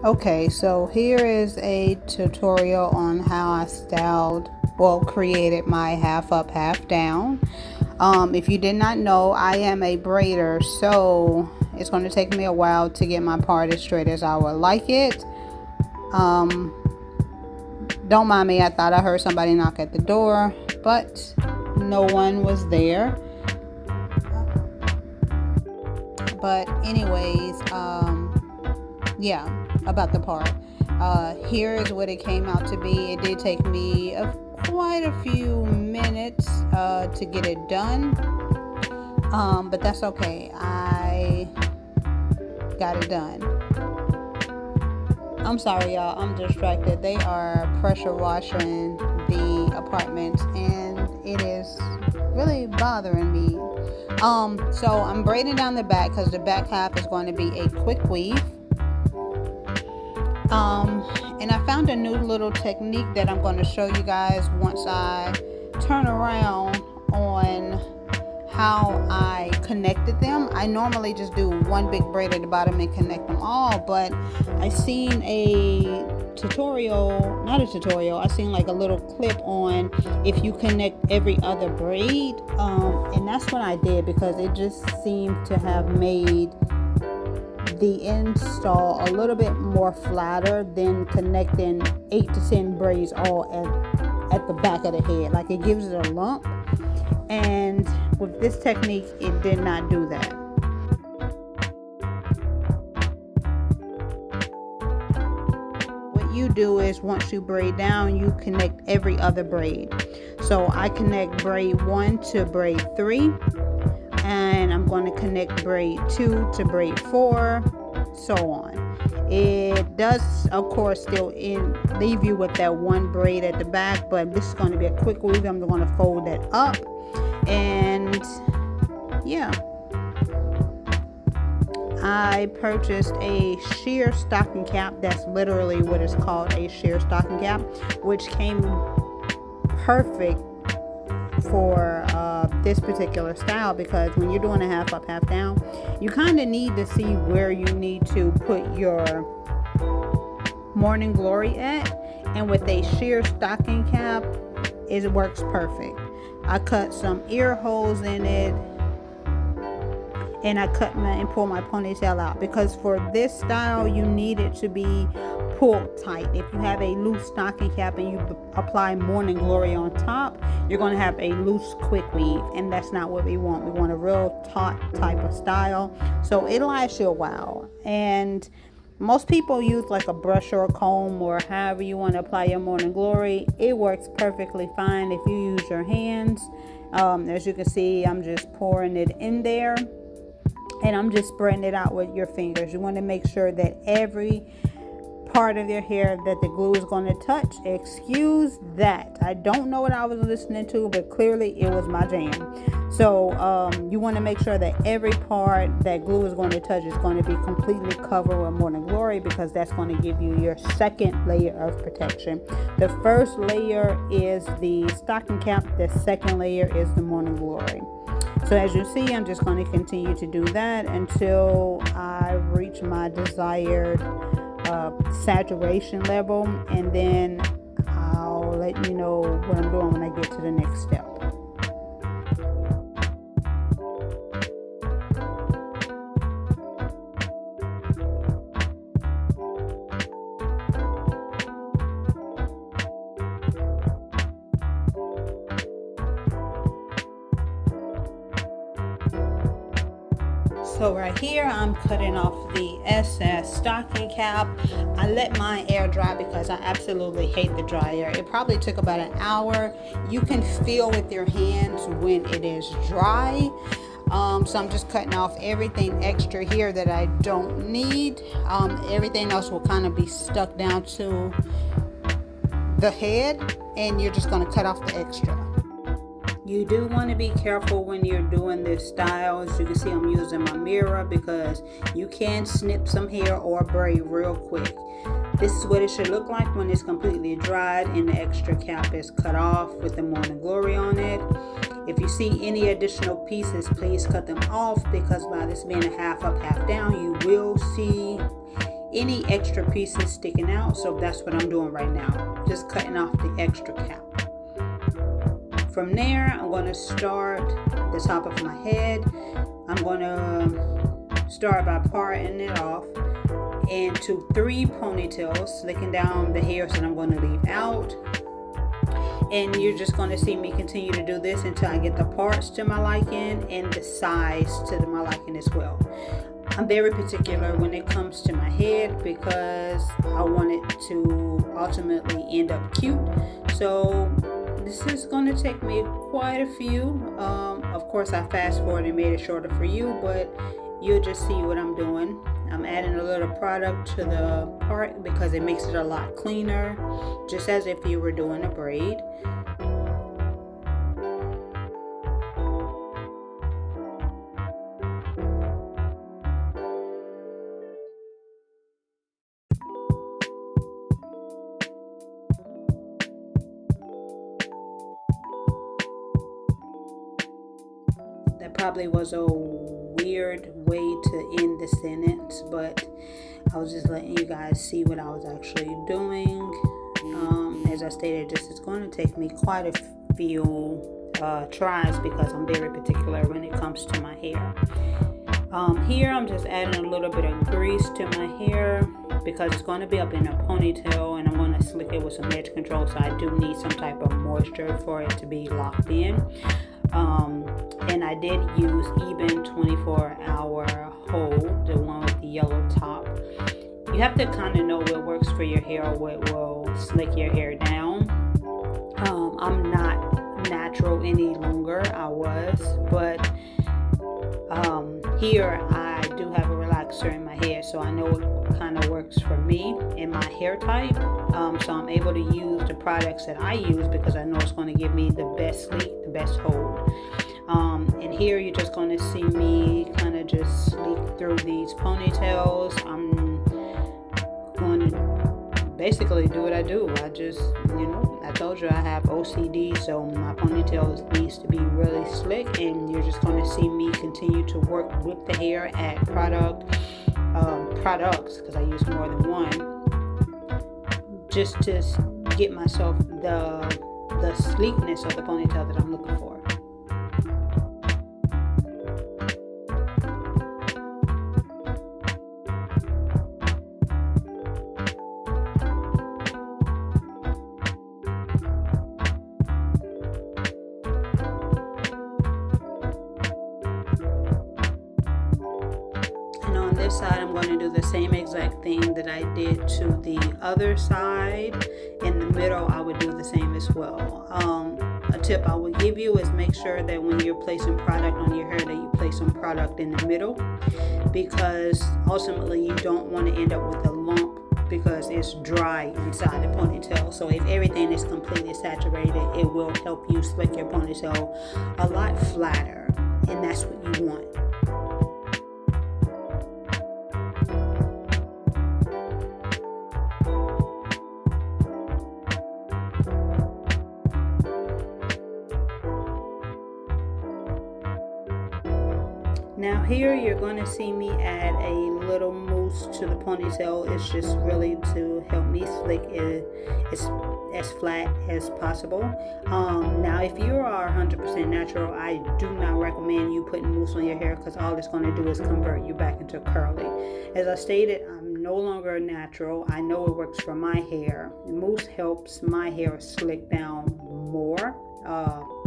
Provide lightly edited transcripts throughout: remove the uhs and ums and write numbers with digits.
Okay, so here is a tutorial on how I created my half up, half down. If you did not know, I am a braider, so it's going to take me a while to get my part as straight as I would like it. Don't mind me, I thought I heard somebody knock at the door, but no one was there. But anyways, yeah, about the part. Here is what it came out to be. It did take me quite a few minutes to get it done, but that's okay. I got it done. I'm sorry, y'all, I'm distracted. They are pressure washing the apartment and it is really bothering me. So I'm braiding down the back because the back half is going to be a quick weave. And I found a new little technique that I'm going to show you guys once I turn around on how I connected them. I normally just do one big braid at the bottom and connect them all, but I seen a tutorial, not a tutorial, I seen like a little clip on if you connect every other braid, and that's what I did because it just seemed to have made the install a little bit more flatter than connecting 8 to 10 braids all at the back of the head. Like, it gives it a lump, and with this technique it did not do that. What you do is once you braid down, you connect every other braid. So I connect braid 1 to braid 3, and I'm going to connect braid 2 to braid 4, so on. It does, of course, still leave you with that one braid at the back, but this is going to be a quick weave. I'm going to fold that up, and yeah, I purchased a sheer stocking cap. That's literally what it's called, a sheer stocking cap, which came perfect for this particular style, because when you're doing a half up, half down, you kind of need to see where you need to put your morning glory at, and with a sheer stocking cap it works perfect. I cut some ear holes in it, and I cut and pull my ponytail out, because for this style you need it to be pulled tight. If you have a loose stocking cap and you apply morning glory on top, you're going to have a loose quick weave, and that's not what we want. We want a real taut type of style, so it lasts you a while. And most people use like a brush or a comb, or however you want to apply your morning glory. It works perfectly fine if you use your hands. As you can see, I'm just pouring it in there, and I'm just spreading it out with your fingers. You want to make sure that every part of your hair that the glue is going to touch. Excuse that, I don't know what I was listening to, but clearly it was my jam. So you want to make sure that every part that glue is going to touch is going to be completely covered with morning glory, because that's going to give you your second layer of protection. The first layer is the stocking cap, the second layer is the morning glory. So as you see, I'm just going to continue to do that until I reach my desired saturation level, and then I'll let you know what I'm doing when I get to the next step. So right here, I'm cutting off the excess stocking cap. I let my air dry because I absolutely hate the dryer. It probably took about an hour. You can feel with your hands when it is dry. So I'm just cutting off everything extra here that I don't need. Everything else will kind of be stuck down to the head, and you're just going to cut off the extra. You do want to be careful when you're doing this style. As you can see, I'm using my mirror because you can snip some hair or braid real quick. This is what it should look like when it's completely dried and the extra cap is cut off with the morning glory on it. If you see any additional pieces, please cut them off, because by this being a half up, half down, you will see any extra pieces sticking out. So that's what I'm doing right now, just cutting off the extra cap. From there, I'm going to start the top of my head. I'm going to start by parting it off into 3 ponytails, slicking down the hairs that I'm going to leave out. And you're just going to see me continue to do this until I get the parts to my liking and the size to my liking as well. I'm very particular when it comes to my head because I want it to ultimately end up cute. So this is going to take me quite a few. Of course, I fast forwarded and made it shorter for you, but you'll just see what I'm doing. I'm adding a little product to the part because it makes it a lot cleaner, just as if you were doing a braid. That probably was a weird way to end the sentence, but I was just letting you guys see what I was actually doing. As I stated, this is going to take me quite a few tries because I'm very particular when it comes to my hair. Here I'm just adding a little bit of grease to my hair because it's going to be up in a ponytail, and I'm going to slick it with some edge control, so I do need some type of moisture for it to be locked in. And I did use even 24-hour hold, the one with the yellow top. You have to kind of know what works for your hair or what will slick your hair down. I'm not natural any longer. I was, but here I do have a relaxer in my hair, so I know it kind of works for me and my hair type. So I'm able to use the products that I use because I know it's going to give me the best sleek, the best hold. And here you're just going to see me kind of just sleek through these ponytails. I'm going to basically do what I do. I just, I told you I have OCD, so my ponytails needs to be really slick, and you're just going to see me continue to work with the hair, add products, because I use more than one, just to get myself the sleekness of the ponytail that I'm looking for. This side, I'm going to do the same exact thing that I did to the other side. In the middle, I would do the same as well. A tip I would give you is make sure that when you're placing product on your hair that you place some product in the middle, because ultimately you don't want to end up with a lump because it's dry inside the ponytail. So if everything is completely saturated, it will help you slick your ponytail a lot flatter, and that's what you want. Now here you're going to see me add a little mousse to the ponytail. It's just really to help me slick it as flat as possible. Now if you are 100% natural, I do not recommend you putting mousse on your hair because all it's going to do is convert you back into curly. As I stated, I'm no longer natural. I know it works for my hair. Mousse helps my hair slick down more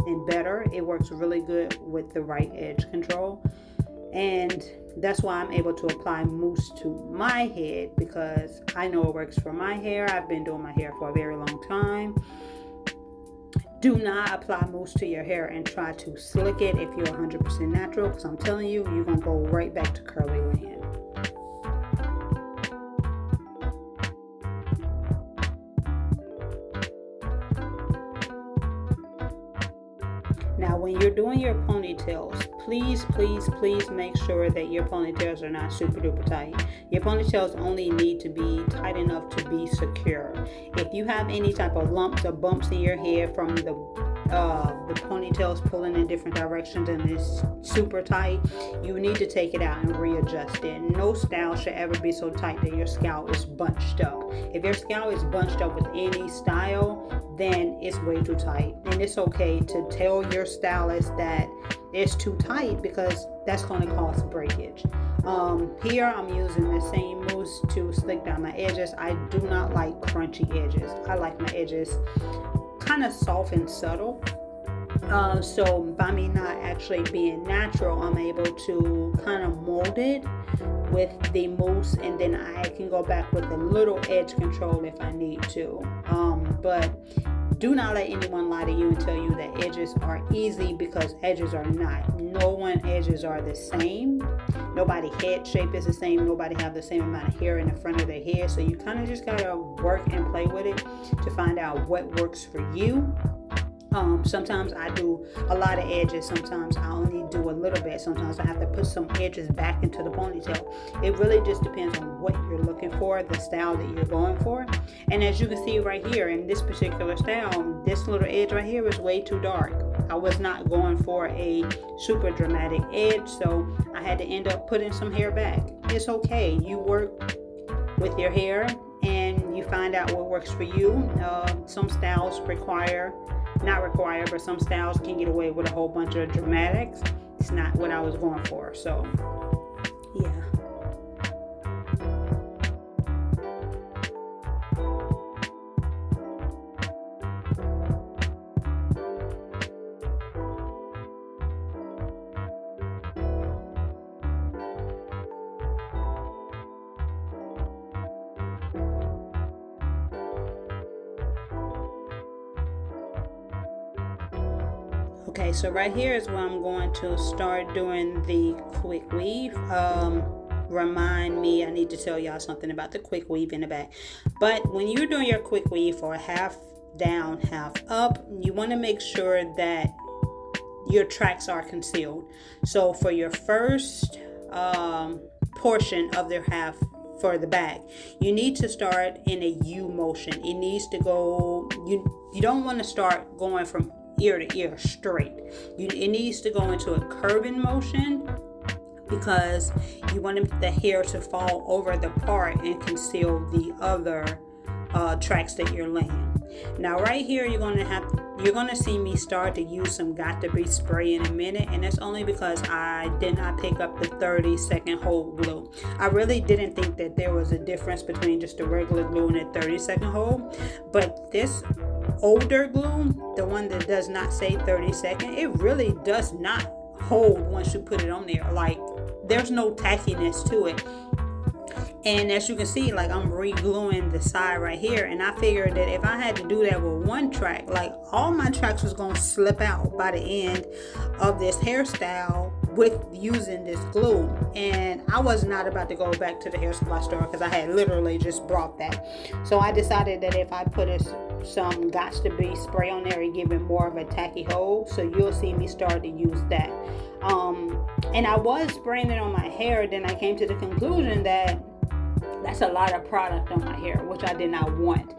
and better. It works really good with the right edge control. And that's why I'm able to apply mousse to my head, because I know it works for my hair. I've been doing my hair for a very long time. Do not apply mousse to your hair and try to slick it if you're 100% natural, because I'm telling you, you're going to go right back to curly land. Now, when you're doing your ponytails, please make sure that your ponytails are not super duper tight. Your ponytails only need to be tight enough to be secure. If you have any type of lumps or bumps in your hair from the the ponytails pulling in different directions and it's super tight, you need to take it out and readjust it. No style should ever be so tight that your scalp is bunched up. If your scalp is bunched up with any style, then it's way too tight. And it's okay to tell your stylist that it's too tight, because that's going to cause breakage. Here I'm using the same mousse to slick down my edges. I do not like crunchy edges. I like my edges kind of soft and subtle. So by me not actually being natural, I'm able to kind of mold it with the mousse, and then I can go back with a little edge control if I need to. But do not let anyone lie to you and tell you that edges are easy, because edges are not. No one edges are the same. Nobody head shape is the same. Nobody have the same amount of hair in the front of their head. So you kind of just gotta work and play with it to find out what works for you. Sometimes I do a lot of edges. Sometimes I only do a little bit. Sometimes I have to put some edges back into the ponytail. It really just depends on what you're looking for, the style that you're going for. And as you can see right here in this particular style, this little edge right here is way too dark. I was not going for a super dramatic edge, so I had to end up putting some hair back. It's okay. You work with your hair and you find out what works for you. Some styles but some styles can get away with a whole bunch of dramatics. It's not what I was going for. So yeah. Okay, so right here is where I'm going to start doing the quick weave. Remind me, I need to tell y'all something about the quick weave in the back. But when you're doing your quick weave for half down, half up, you want to make sure that your tracks are concealed. So for your first portion of their half for the back, you need to start in a U motion. It needs to go, you don't want to start going from ear to ear straight. It needs to go into a curving motion, because you want the hair to fall over the part and conceal the other tracks that you're laying. Now right here you're gonna see me start to use some Got to Be spray in a minute, and that's only because I did not pick up the 30-second hold glue. I really didn't think that there was a difference between just a regular glue and a 30-second hold, but this older glue, the one that does not say 30-second, it really does not hold once you put it on there. Like, there's no tackiness to it. And as you can see, like, I'm re-gluing the side right here, and I figured that if I had to do that with one track, like, all my tracks was gonna slip out by the end of this hairstyle with using this glue. And I was not about to go back to the hair supply store, because I had literally just brought that. So I decided that if I put some Got to Be spray on there and give it more of a tacky hold, so you'll see me start to use that. And I was spraying it on my hair, then I came to the conclusion that that's a lot of product on my hair, which I did not want.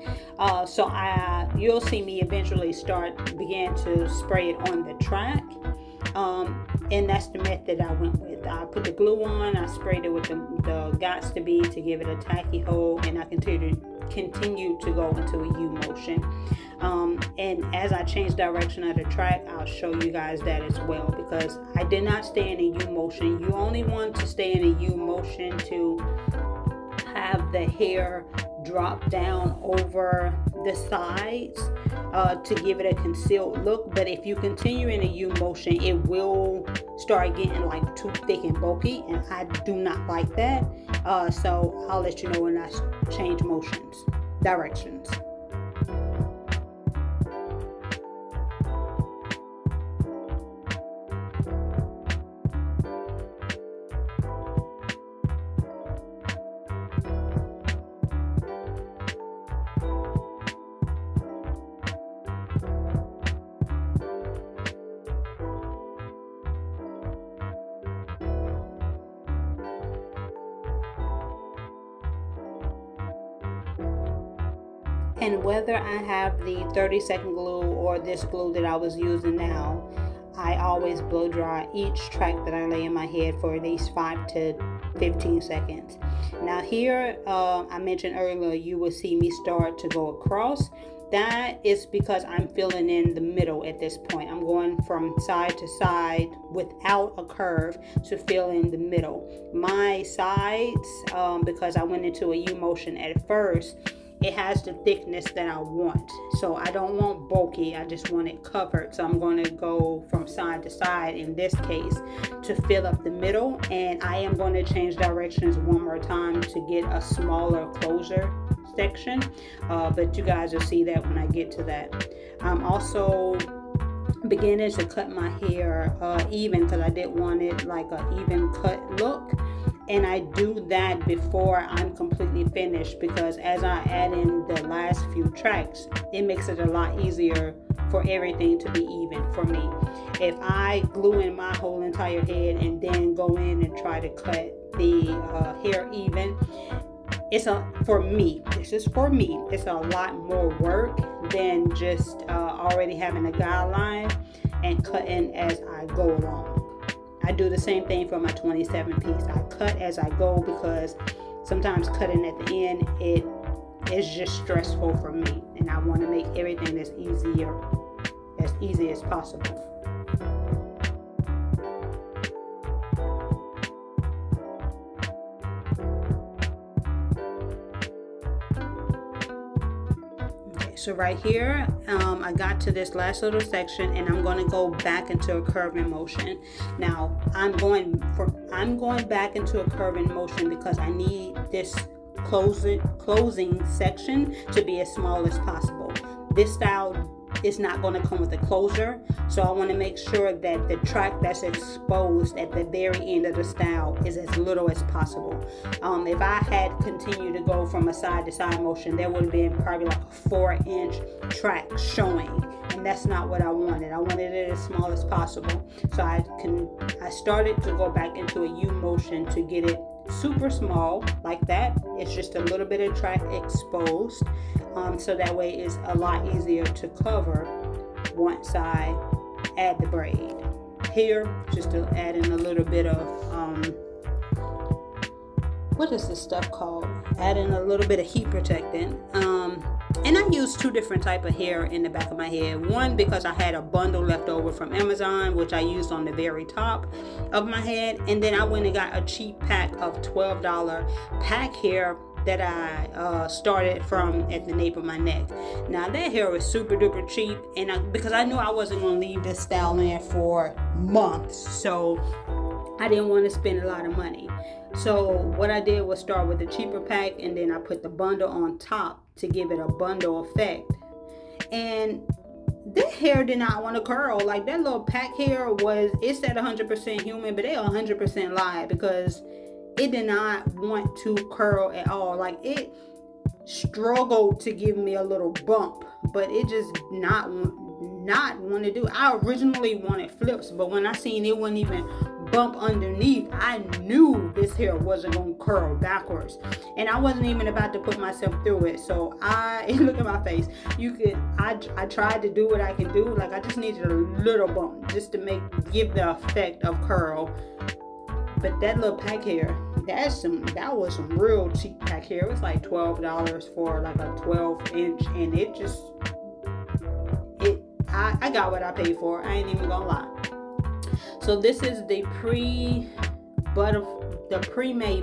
So you'll see me eventually begin to spray it on the track. And that's the method I went with. I put the glue on, I sprayed it with the Got to Be to give it a tacky hold, and I continue to go into a U motion. And as I change direction of the track, I'll show you guys that as well, because I did not stay in a U motion. You only want to stay in a U motion to have the hair drop down over the sides to give it a concealed look. But if you continue in a U motion, it will start getting like too thick and bulky, and I do not like that. So I'll let you know when I change directions. And whether I have the 30-second glue or this glue that I was using now, I always blow dry each track that I lay in my head for at least 5 to 15 seconds. Now here, I mentioned earlier, you will see me start to go across. That is because I'm filling in the middle at this point. I'm going from side to side without a curve to fill in the middle. My sides, because I went into a U motion at first, it has the thickness that I want. So I don't want bulky, I just want it covered. So I'm going to go from side to side in this case to fill up the middle. And I am going to change directions one more time to get a smaller closure section. But you guys will see that when I get to that. I'm also beginning to cut my hair even, because I did want it like an even cut look. And I do that before I'm completely finished, because as I add in the last few tracks, it makes it a lot easier for everything to be even for me. If I glue in my whole entire head and then go in and try to cut the hair even, for me, this is for me, it's a lot more work than just already having a guideline and cutting as I go along. I do the same thing for my 27 piece. I cut as I go, because sometimes cutting at the end, it is just stressful for me, and I want to make everything as easy as possible. So right here, I got to this last little section, and I'm going to go back into a curving motion. Now I'm going back into a curving motion because I need this closing section to be as small as possible. This style is not going to come with a closure, so I want to make sure that the track that's exposed at the very end of the style is as little as possible. If I had continued to go from a side to side motion, there would have been probably like a 4-inch track showing, and that's not what I wanted. I wanted it as small as possible. So I started to go back into a U motion to get it super small like that. It's just a little bit of track exposed, so that way it's a lot easier to cover once I add the braid. Here, just to add in a little bit of what is this stuff called? Add in a little bit of heat protectant. And I used 2 different type of hair in the back of my head. One, because I had a bundle left over from Amazon, which I used on the very top of my head. And then I went and got a cheap pack of $12 pack hair that I started from at the nape of my neck. Now that hair was super duper cheap, and because I knew I wasn't going to leave this style in for months, so I didn't want to spend a lot of money. So what I did was start with the cheaper pack, and then I put the bundle on top to give it a bundle effect. And that hair did not want to curl. Like, that little pack hair it said 100% human, but they 100% lied, because it did not want to curl at all. Like, it struggled to give me a little bump, but it just not want to do. I originally wanted flips, but when I seen it wouldn't even bump underneath, I knew this hair wasn't going to curl backwards, and I wasn't even about to put myself through it. So look at my face. I tried to do what I can do. Like, I just needed a little bump just to give the effect of curl. But that little pack hair, that was some real cheap pack hair. It was like $12 for like a 12-inch, and I got what I paid for. I ain't even gonna lie. So this is the pre-made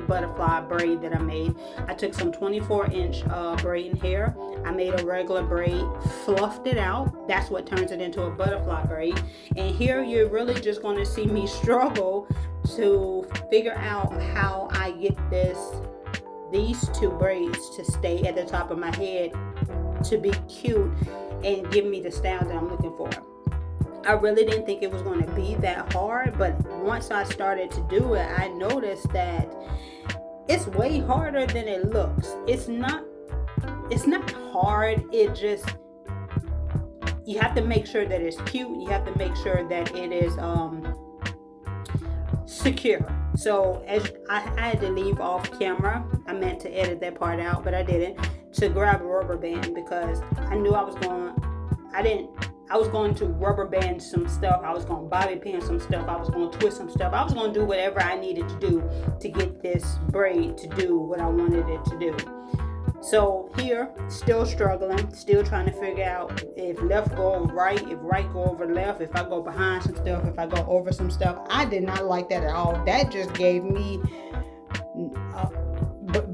butterfly braid that I made. I took some 24-inch braid hair. I made a regular braid, fluffed it out. That's what turns it into a butterfly braid. And here you're really just going to see me struggle to figure out how I get these 2 braids to stay at the top of my head to be cute and give me the style that I'm looking for. I really didn't think it was going to be that hard, but once I started to do it, I noticed that it's way harder than it looks. It's not hard. It just, you have to make sure that it's cute. You have to make sure that it is secure. So as I had to leave off camera, I meant to edit that part out, but I didn't. to grab a rubber band because I knew I was going to rubber band some stuff. I was going to bobby pin some stuff. I was going to twist some stuff. I was going to do whatever I needed to do to get this braid to do what I wanted it to do. So here, still struggling, still trying to figure out if left go over right, if right go over left, if I go behind some stuff, if I go over some stuff. I did not like that at all. That just gave me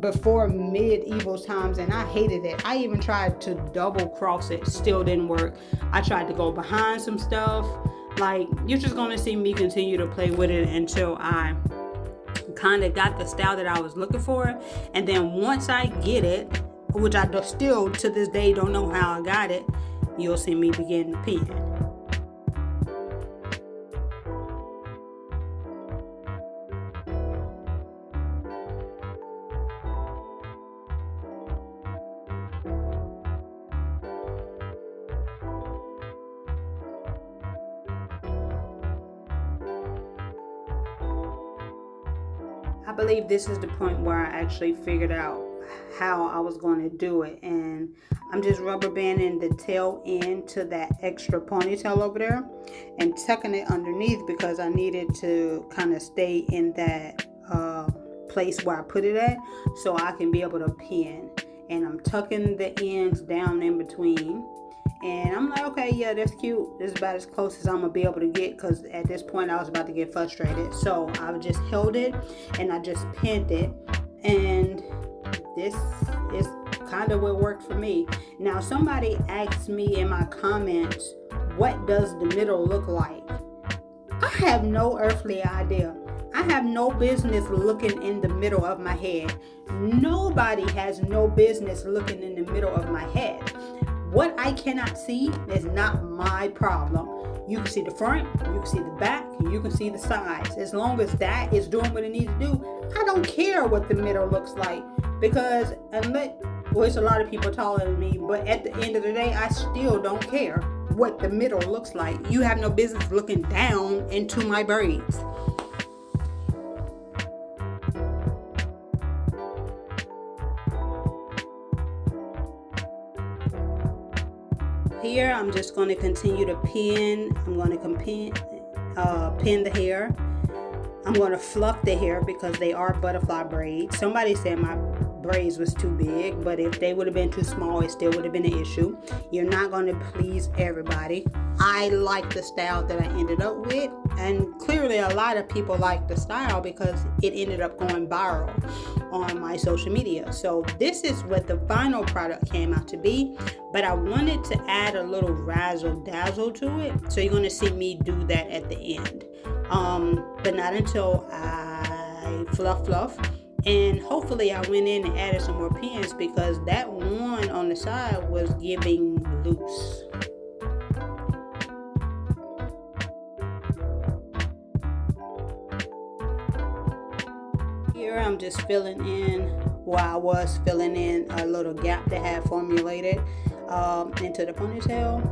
before medieval times, and I hated it. I even tried to double cross it, still didn't work. I tried to go behind some stuff. Like, you're just going to see me continue to play with it until I kind of got the style that I was looking for. And then once I get it, which I still to this day don't know how I got it, you'll see me begin to pin. I believe this is the point where I actually figured out how I was going to do it, and I'm just rubber banding the tail end to that extra ponytail over there and tucking it underneath because I needed to kind of stay in that place where I put it at so I can be able to pin. And I'm tucking the ends down in between, and I'm like, okay, yeah, that's cute. This is about as close as I'm gonna be able to get, because at this point I was about to get frustrated. So I just held it and I just pinned it, and this is kind of what worked for me. Now, somebody asked me in my comments, what does the middle look like? I have no earthly idea. I have no business looking in the middle of my head. Nobody has no business looking in the middle of my head. What I cannot see is not my problem. You can see the front, you can see the back, you can see the sides. As long as that is doing what it needs to do, I don't care what the middle looks like. Because it's a lot of people taller than me, but at the end of the day, I still don't care what the middle looks like. You have no business looking down into my braids. Here, I'm just going to continue to pin. I'm going to pin the hair. I'm going to fluff the hair because they are butterfly braids. Somebody said my braids was too big, but if they would have been too small, it still would have been an issue. You're not going to please everybody. I like the style that I ended up with, and clearly a lot of people like the style because it ended up going viral on my social media. So this is what the final product came out to be, but I wanted to add a little razzle dazzle to it, so you're going to see me do that at the end, but not until I fluff. And hopefully I went in and added some more pins because that one on the side was giving loose. Here I'm just filling in, I was filling in a little gap that had formulated into the ponytail.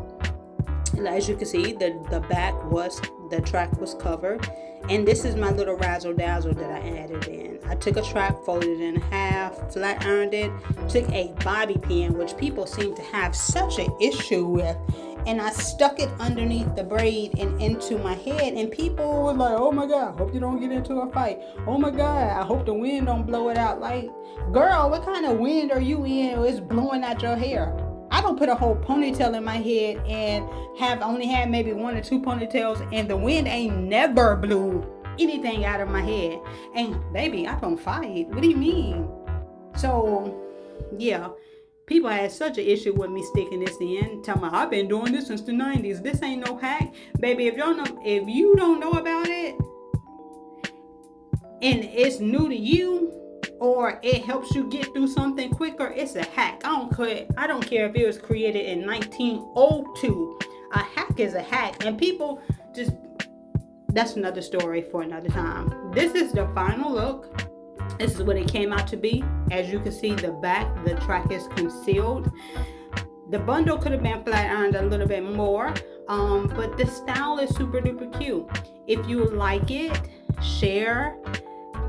And as you can see, the track was covered. And this is my little razzle dazzle that I added in. I took a track, folded it in half, flat ironed it, took a bobby pin, which people seem to have such an issue with, and I stuck it underneath the braid and into my head, and people were like, oh my God, I hope you don't get into a fight. Oh my God, I hope the wind don't blow it out. Like, girl, what kind of wind are you in? It's blowing out your hair. I don't put a whole ponytail in my head and only had maybe 1 or 2 ponytails, and the wind ain't never blew anything out of my head. And baby, I don't fight. What do you mean? So yeah, people had such an issue with me sticking this in, telling me I've been doing this since the 90s. This ain't no hack, baby. If you don't know about it and it's new to you, or it helps you get through something quicker, it's a hack. I don't care if it was created in 1902. A hack is a hack, and people just, that's another story for another time. This is the final look. This is what it came out to be. As you can see, the back, the track is concealed. The bundle could have been flat ironed a little bit more, but the style is super duper cute. If you like it, share,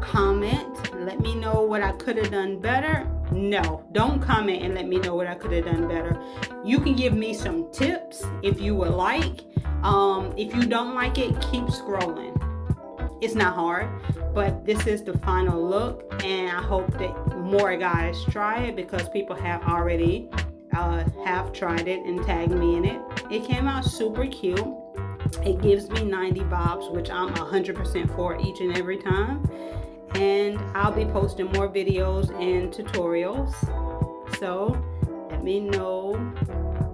comment, let me know what I could have done better, No, don't comment and let me know what I could have done better. You can give me some tips if you would like. If you don't like it, keep scrolling. It's not hard, but this is the final look, and I hope that more guys try it, because people have already have tried it and tagged me in it. It came out super cute. It gives me 90 vibes, which I'm 100% for each and every time. And I'll be posting more videos and tutorials. So let me know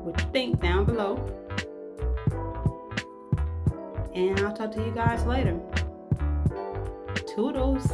what you think down below. And I'll talk to you guys later. Toodles.